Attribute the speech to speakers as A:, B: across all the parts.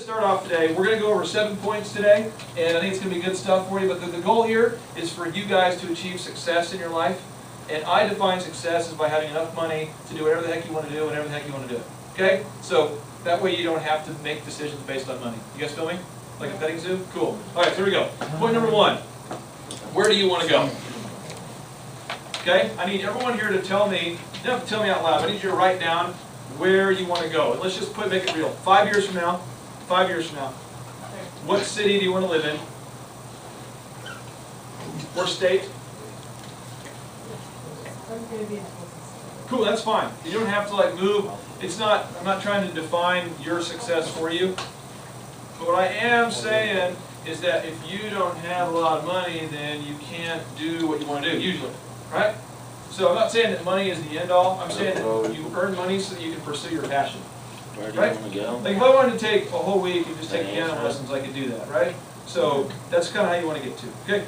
A: start off today. We're going to go over 7 points today, and I think it's going to be good stuff for you. But the goal here is for you guys to achieve success in your life. And I define success as by having enough money to do whatever the heck you want to do, whenever the heck you want to do it. Okay? So that way you don't have to make decisions based on money. You guys feel me? Like a petting zoo? Cool. All right, so here we go. Point number 1. Where do you want to go? Okay? I need everyone here to tell me, you don't have to tell me out loud, but I need you to write down where you want to go. And let's just make it real. 5 years from now, what city do you want to live in? Or state? Cool, that's fine. You don't have to like move. I'm not trying to define your success for you. But what I am saying is that if you don't have a lot of money, then you can't do what you want to do, usually. Right? So I'm not saying that money is the end all. I'm saying that you earn money so that you can pursue your passion.
B: Where do you
A: right?
B: want to go?
A: Like if I wanted to take a whole week and just take piano lessons, I could do that, right? So that's kind of how you want to get to. Okay?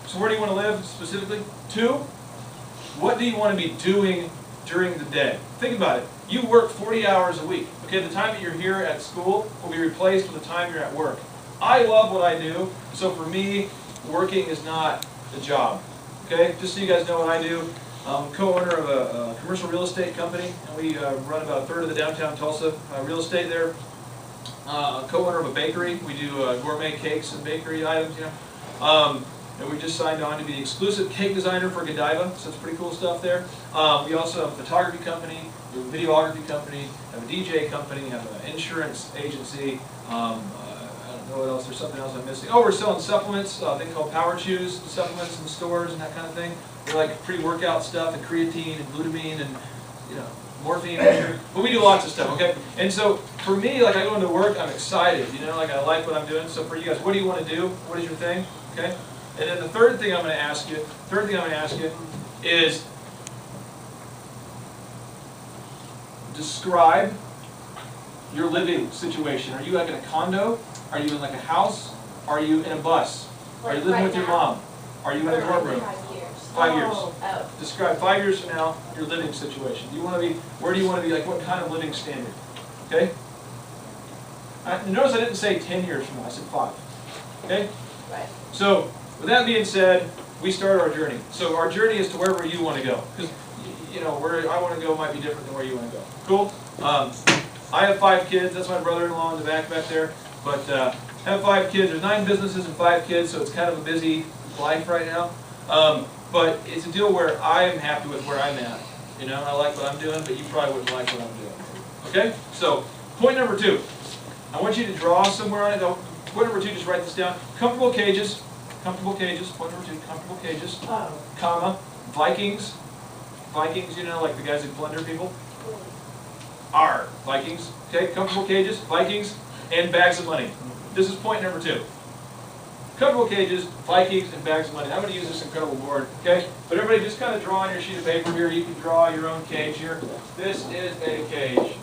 A: So where do you want to live specifically? 2, what do you want to be doing during the day? Think about it. You work 40 hours a week. Okay, the time that you're here at school will be replaced with the time you're at work. I love what I do, so for me, working is not a job. Okay, just so you guys know what I do. I'm co-owner of a commercial real estate company, and we run about 1/3 of the downtown Tulsa real estate there. Co-owner of a bakery. We do gourmet cakes and bakery items, you know. And we just signed on to be the exclusive cake designer for Godiva, so it's pretty cool stuff there. We also have a photography company, we have a videography company, have a DJ company, have an insurance agency. I don't know what else, there's something else I'm missing. Oh, we're selling supplements, a thing called Power Chews, supplements in stores and that kind of thing. We're like pre-workout stuff and creatine and glutamine and, you know, morphine. But we do lots of stuff, okay? And so for me, like I go into work, I'm excited, you know, like I like what I'm doing. So for you guys, what do you want to do? What is your thing? Okay? And then the third thing I'm going to ask you is describe your living situation. Are you like in a condo? Are you in like a house? Are you in a bus? Are you living with your mom? Are you in a dorm room? 5 years.
C: Oh.
A: Describe 5 years from now your living situation. Do you want to be? Where do you want to be? Like what kind of living standard? Okay. Notice I didn't say 10 years from now. I said 5. Okay.
C: Right.
A: So with that being said, we start our journey. So our journey is to wherever you want to go, because you know where I want to go might be different than where you want to go. Cool. I have 5 kids. That's my brother-in-law in the back there. But I have 5 kids. There's 9 businesses and 5 kids, so it's kind of a busy life right now. But it's a deal where I am happy with where I'm at. You know, I like what I'm doing, but you probably wouldn't like what I'm doing. Okay? So, point number 2. I want you to draw somewhere on it. Point number 2, just write this down. Comfortable cages. Comfortable cages. Point number 2, comfortable cages. Comma. Vikings. Vikings, you know, like the guys who plunder people. R. Vikings. Okay? Comfortable cages. Vikings. And bags of money. This is point number 2. Comfortable cages, Vikings, and bags of money. I'm going to use this incredible board, okay? But everybody just kind of draw on your sheet of paper here. You can draw your own cage here. This is a cage.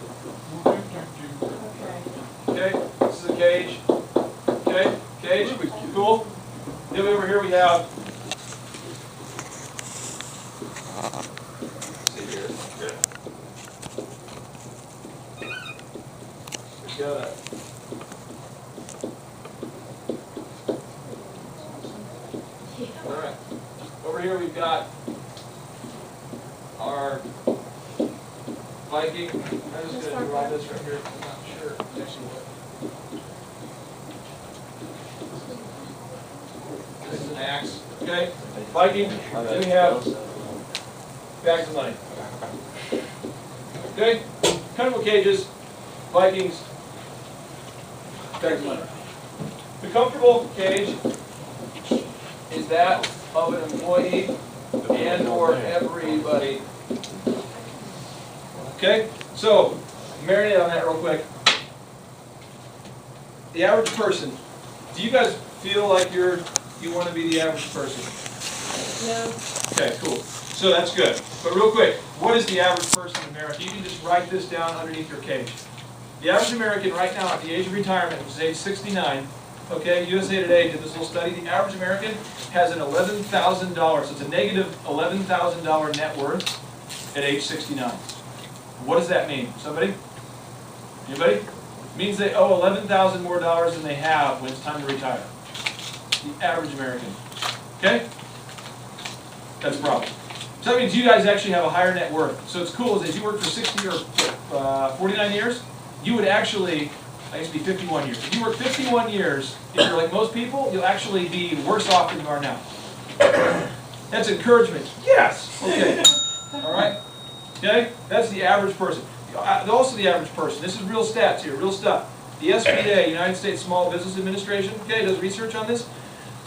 A: Okay, this is a cage. Okay, cage, cool. Then over here we have, see here, good. We got Alright, over here we've got our Viking. I'm just going to draw this right here. I'm not sure actually what. This is an axe. Okay, Viking. Then we have bags of money. Okay, comfortable cages, Vikings, bags of money. The comfortable cage is that of an employee and or everybody. Okay? So, marinate on that real quick. The average person, do you guys feel like you want to be the average person?
C: No.
A: Okay, cool. So that's good. But real quick, what is the average person in America? You can just write this down underneath your cage. The average American right now at the age of retirement, which is age 69, okay, USA Today did this little study. The average American has an $11,000, so it's a negative $11,000 net worth at age 69. What does that mean? Somebody? Anybody? means they owe $11,000 more than they have when it's time to retire. The average American. Okay? That's a problem. So that means you guys actually have a higher net worth. So it's cool is if you work for 60 or 49 years, you would actually, I guess, be 51 years. If you work 51 years, if you're like most people, you'll actually be worse off than you are now. That's encouragement. Yes. Okay. All right. Okay. That's the average person. Also the average person. This is real stats here, real stuff. The SBA, United States Small Business Administration, okay, does research on this.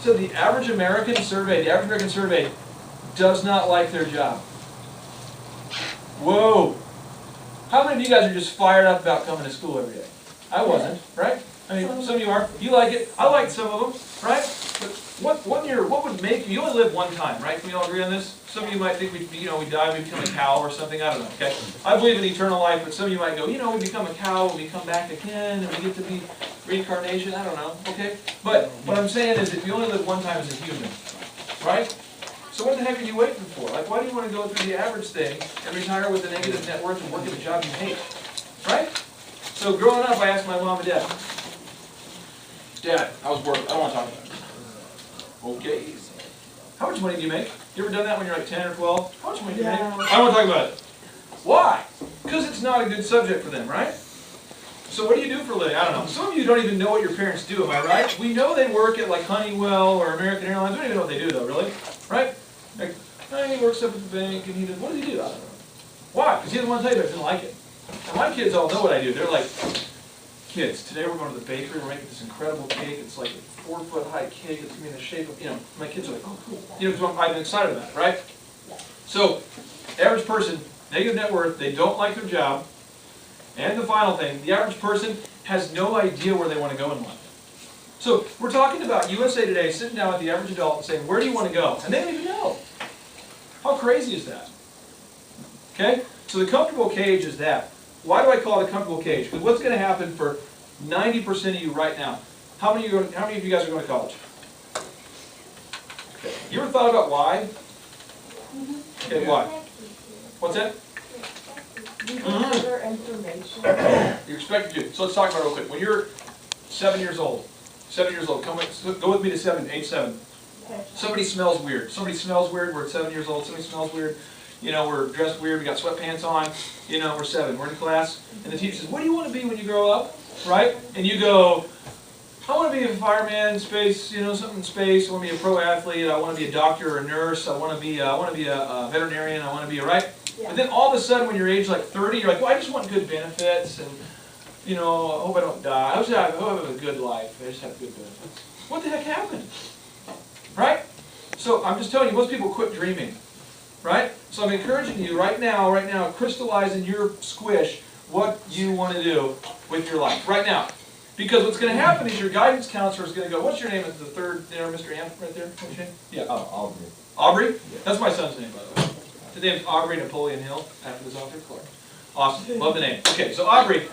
A: So the average American surveyed, does not like their job. Whoa. How many of you guys are just fired up about coming to school every day? I wasn't, right? I mean, some of you are. You like it. I like some of them, right? But what would make you only live one time, right? Can we all agree on this? Some of you might think we die, we become a cow or something. I don't know. Okay. I believe in eternal life, but some of you might go, we become a cow, we come back again, and we get to be reincarnation. I don't know. Okay. But what I'm saying is, if you only live one time as a human, right? So what the heck are you waiting for? Like, why do you want to go through the average thing and retire with a negative net worth and work at a job you hate? Right? So growing up, I asked my mom and dad, Dad, I was working. I don't want to talk about it. Okay. How much money do you make? You ever done that when you're like 10 or 12? How much money do you make? I don't want to talk about it. Why? Because it's not a good subject for them, right? So what do you do for a living? I don't know. Some of you don't even know what your parents do, am I right? We know they work at like Honeywell or American Airlines. We don't even know what they do though, really. Right? Like, he works up at the bank and he does, what does he do? I don't know. Why? Because he doesn't want to tell you, but I didn't like it. And my kids all know what I do. They're like, kids, today we're going to the bakery, we're making this incredible cake. It's like a 4-foot high cake. It's going to be in the shape of, my kids are like, oh, cool. Because I've been excited about it, right? So, average person, negative net worth, they don't like their job. And the final thing, the average person has no idea where they want to go in life. So, we're talking about USA Today sitting down with the average adult and saying, where do you want to go? And they don't even know. How crazy is that? Okay? So the comfortable cage is that. Why do I call it a comfortable cage? Because what's going to happen for 90% of you right now? How many of you guys are going to college? Okay. You ever thought about why? Okay, why? What's that? Information. You're expected to. So let's talk about it real quick. When you're 7 years old, go with me to age 7. Somebody smells weird. Somebody smells weird. We're at 7 years old. Somebody smells weird. We're dressed weird. We got sweatpants on. We're 7. We're in class. And the teacher says, what do you want to be when you grow up? Right? And you go, I want to be a fireman, space, something in space. I want to be a pro athlete. I want to be a doctor or a nurse. I want to be a veterinarian. I want to be a, right? Yeah. But then all of a sudden when you're age like 30, you're like, well, I just want good benefits and, I hope I don't die. I hope I have a good life. I just have good benefits. What the heck happened? Right? So I'm just telling you, most people quit dreaming. Right? So I'm encouraging you right now, crystallize in your squish what you want to do with your life. Right now. Because what's going to happen is your guidance counselor is going to go, what's your name? It's the third there, Mr. Amp, right there. What's your name? Yeah.
B: Oh, Aubrey.
A: Aubrey? Yeah. That's my son's name, by the way. His name's Aubrey Napoleon Hill, after this author, Clark. Awesome. Love the name. Okay, so Aubrey,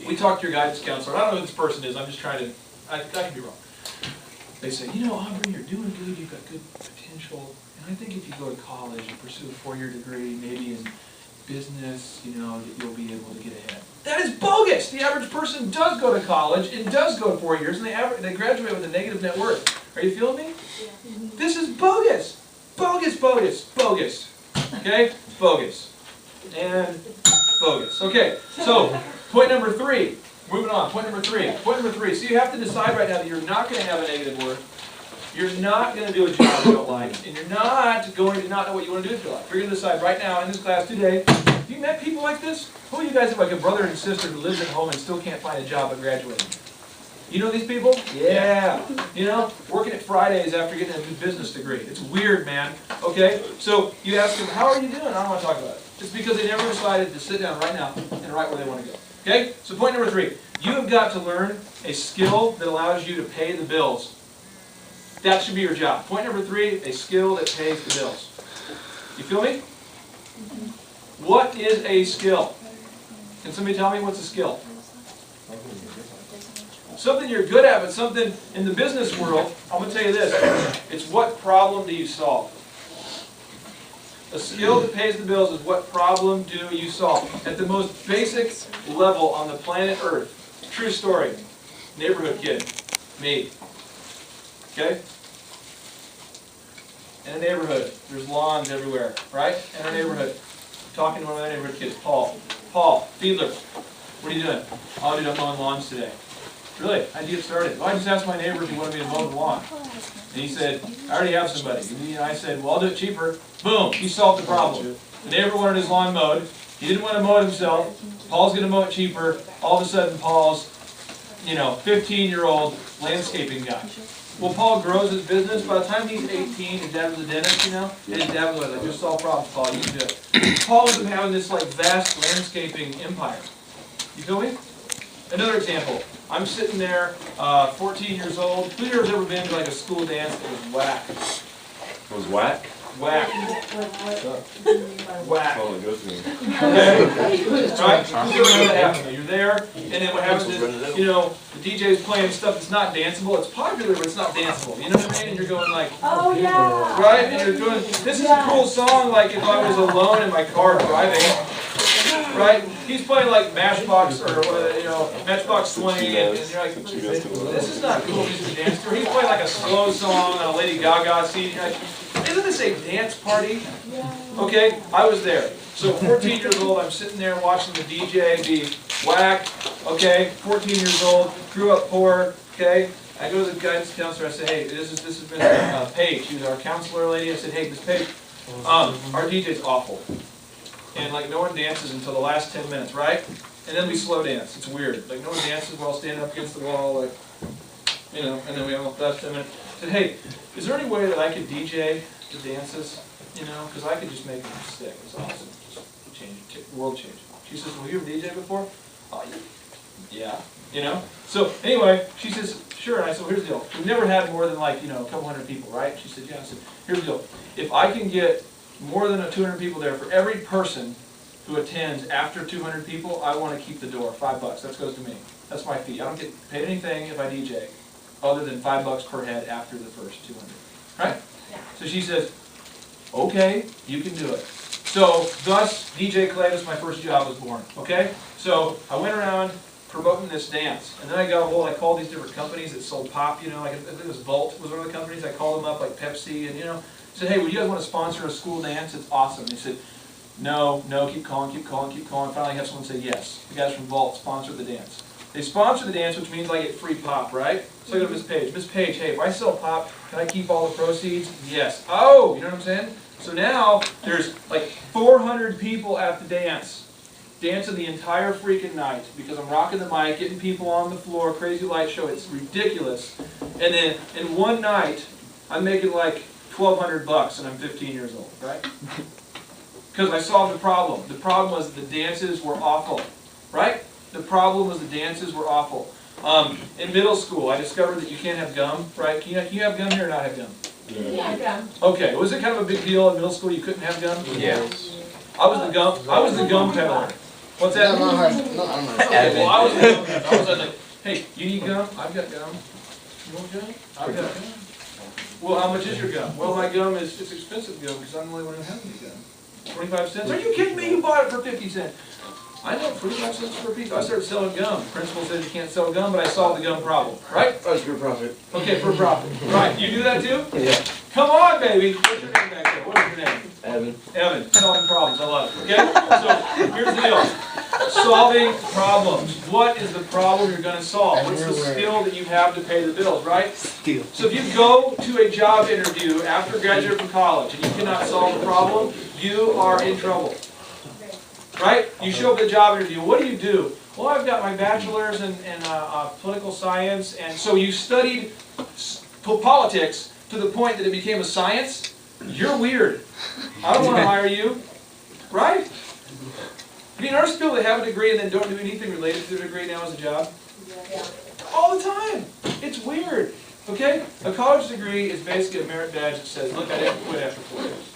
A: we talked to your guidance counselor. I don't know who this person is. I'm just trying to, I could be wrong. They say, Aubrey, you're doing good. You've got good potential. And I think if you go to college and pursue a 4-year degree, maybe in business, that you'll be able to get ahead. That is bogus! The average person does go to college and does go 4 years, and they graduate with a negative net worth. Are you feeling me? Yeah. This is bogus! Bogus, bogus, bogus. Okay? Bogus. And bogus. Okay, so point number 3. Moving on. Point number 3. Point number 3. So you have to decide right now that you're not going to have a negative worth. You're not going to do a job you don't like. And you're not going to not know what you want to do with your life. You're going to decide right now in this class today. Have you met people like this? Who of you guys have like a brother and sister who lives at home and still can't find a job at graduating? You know these people? Yeah. Working at Fridays after getting a good business degree. It's weird, man. Okay? So you ask them, how are you doing? I don't want to talk about it. It's because they never decided to sit down right now and write where they want to go. Okay? So point number 3. You have got to learn a skill that allows you to pay the bills. That should be your job. Point number 3, a skill that pays the bills. You feel me? What is a skill? Can somebody tell me what's a skill? Something you're good at, but something in the business world, I'm going to tell you this. It's what problem do you solve? A skill that pays the bills is what problem do you solve? At the most basic level on the planet Earth, True story. Neighborhood kid. Me. Okay? In a neighborhood, there's lawns everywhere, right? In our neighborhood. Talking to one of the neighborhood kids, Paul. Paul, Fiedler, what are you doing? Oh, dude, I'm mowing lawns today. Really? How'd you get started? Well, I just asked my neighbor if he wanted me to mow the lawn. And he said, I already have somebody. And I said, well, I'll do it cheaper. Boom, he solved the problem. The neighbor wanted his lawn mowed. He didn't want to mow it himself. Paul's going to mow it cheaper. All of a sudden, Paul's, 15-year-old landscaping guy. Well, Paul grows his business. By the time he's 18, his dad was a dentist, and his dad was like, just solve problems, Paul, you can do it. Paul was having this vast landscaping empire. You feel me? Another example. I'm sitting there, 14 years old. Who here has ever been to a school dance that was whack?
B: It was whack?
A: Whack. Whack.
B: Oh, it goes to me.
A: Okay? Right? That happened. You're there, and then what happens is, the DJ's playing stuff that's not danceable. It's popular, but it's not danceable. You know what I mean? And you're going
C: oh yeah.
A: right? And you're doing, this is a cool song, if I was alone in my car driving. Right? He's playing Matchbox or Matchbox 20, and you're like, this is not cool music to dance to. He's playing a slow song on a Lady Gaga CD. You're like, isn't this a dance party? Okay, I was there. So 14 years old, I'm sitting there watching the DJ be whack. Okay, 14 years old, grew up poor. Okay, I go to the guidance counselor. I say, hey, this is Miss Paige. She was our counselor lady. I said, hey, Miss Paige, our DJ's awful. And no one dances until the last 10 minutes, right? And then we slow dance. It's weird. No one dances while standing up against the wall, and then we have the last 10 minutes. I said, hey, is there any way that I could DJ the dances? Because I could just make them stick. It's awesome. Just change it, world change. She says, well, you ever DJ before? Oh, yeah. So anyway, she says, sure. And I said, well, here's the deal. We've never had more than a couple hundred people, right? She said, yeah. I said, here's the deal. If I can get more than 200 people there, for every person who attends after 200 people, I want to keep the door, $5. That goes to me. That's my fee. I don't get paid anything if I DJ, other than $5 per head after the first 200. Right?
C: Yeah.
A: So she says, okay, you can do it. So thus, DJ Claytus, my first job, was born. Okay? So I went around promoting this dance, and then I called these different companies that sold pop. I think it was Volt was one of the companies. I called them up, like Pepsi, and I said, hey, would you guys want to sponsor a school dance? It's awesome. And they said, no, keep calling. Finally I have someone say yes. The guys from Vault sponsored the dance. They sponsor the dance, which means I get free pop, right? So I go to Miss Paige. Miss Paige, hey, if I sell pop, can I keep all the proceeds? Yes. Oh, you know what I'm saying? So now there's 400 people at the dance. Dancing the entire freaking night because I'm rocking the mic, getting people on the floor, crazy light show. It's ridiculous. And then in one night, I'm making $1,200 and I'm 15 years old, right? Because I solved the problem. The problem was the dances were awful, right? The problem was the dances were awful. In middle school, I discovered that you can't have gum, right? Can you have gum here or not have gum?
C: Yeah, gum.
A: Okay, was it kind of a big deal in middle school you couldn't have gum?
B: Yeah.
A: I was the gum peddler. What's that? Okay, well, I was the gum peddler. I was like, hey, you need gum? I've got gum. You want gum? I've got gum. Well, how much is your gum? Well, my gum it's expensive gum because I'm the only one who has any gum. 25 cents? Are you kidding me? You bought it for 50 cents. I know, 25 cents per piece. I started selling gum. The principal said you can't sell gum, but I solved the gum problem. Right?
B: That was for profit.
A: Okay, for profit. Right. You do that too?
B: Yeah.
A: Come on, baby. What's your name back there? What is your name?
B: Evan.
A: Evan. Solving problems. I love it. Okay? So, here's the deal. Solving problems. What is the problem you're going to solve? What's the skill that you have to pay the bills, right?
D: Skill.
A: So if you go to a job interview after graduating from college and you cannot solve the problem, you are in trouble. Right? You show up at the job interview. What do? Well, I've got my bachelor's in political science, and so you studied politics to the point that it became a science. You're weird. I don't want to hire you. Right? I mean, there's people that have a degree and then don't do anything related to their degree now as a job.
C: Yeah.
A: All the time. It's weird. Okay? A college degree is basically a merit badge that says, look, I didn't quit after 4 years.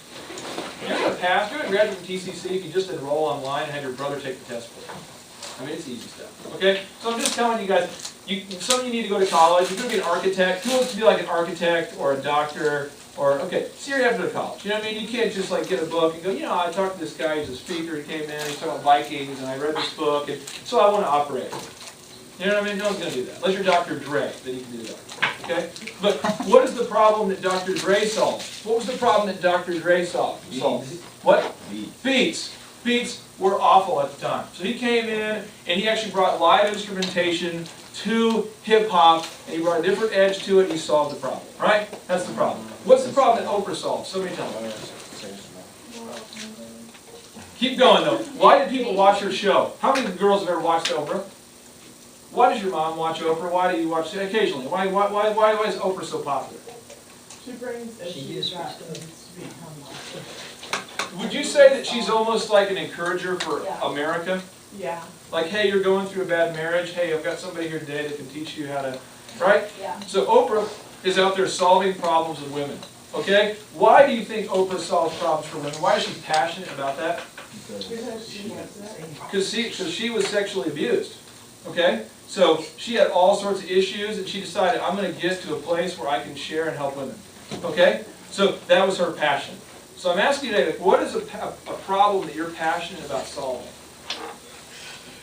A: You're going to pass. You're going to graduate from TCC if you just enroll online and have your brother take the test for you. I mean, it's easy stuff. Okay? So I'm just telling you guys, some of you need to go to college. You're going to be an architect. Who wants to be like an architect or a doctor? Or, okay, so you're after college. You know what I mean? You can't just get a book and go, I talked to this guy, he's a speaker, he came in, he's talking about Vikings, and I read this book, and so I want to operate. You know what I mean? No one's going to do that. Unless you're Dr. Dre, then you can be the doctor. Okay? But what is the problem that Dr. Dre solved? What was the problem that Dr. Dre solved? What? Beats. Beats were awful at the time. So he came in and he actually brought live instrumentation to hip-hop, and he brought a different edge to it, and he solved the problem. Right? That's the problem. What's the problem that Oprah solved? Somebody tell me. Keep going, though. Why did people watch her show? How many girls have ever watched Oprah? Why does your mom watch Oprah? Why do you watch it occasionally? Why is Oprah so popular?
C: She brings issues up.
A: Would you say that she's almost like an encourager for America?
C: Yeah.
A: Like, hey, you're going through a bad marriage. Hey, I've got somebody here today that can teach you how to, right?
C: Yeah.
A: So Oprah is out there solving problems with women. Okay? Why do you think Oprah solves problems for women? Why is she passionate about that?
C: Because she wants it.
A: Because she was sexually abused. Okay? So she had all sorts of issues, and she decided, I'm going to get to a place where I can share and help women. Okay? So that was her passion. So I'm asking you today, what is a problem that you're passionate about solving?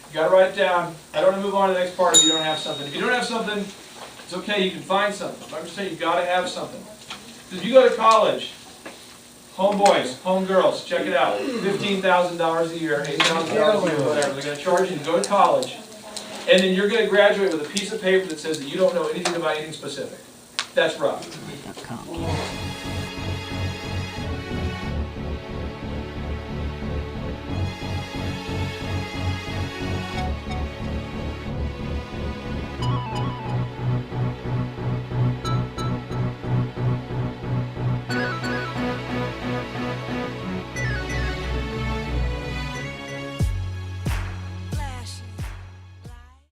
A: You got to write it down. I don't want to move on to the next part if you don't have something. If you don't have something, it's okay, you can find something. I'm just saying you've got to have something. If you go to college, homeboys, homegirls, check it out. $15,000 a year, $8,000 a year, whatever. They're going to charge you to go to college. And then you're going to graduate with a piece of paper that says that you don't know anything about anything specific. That's rough.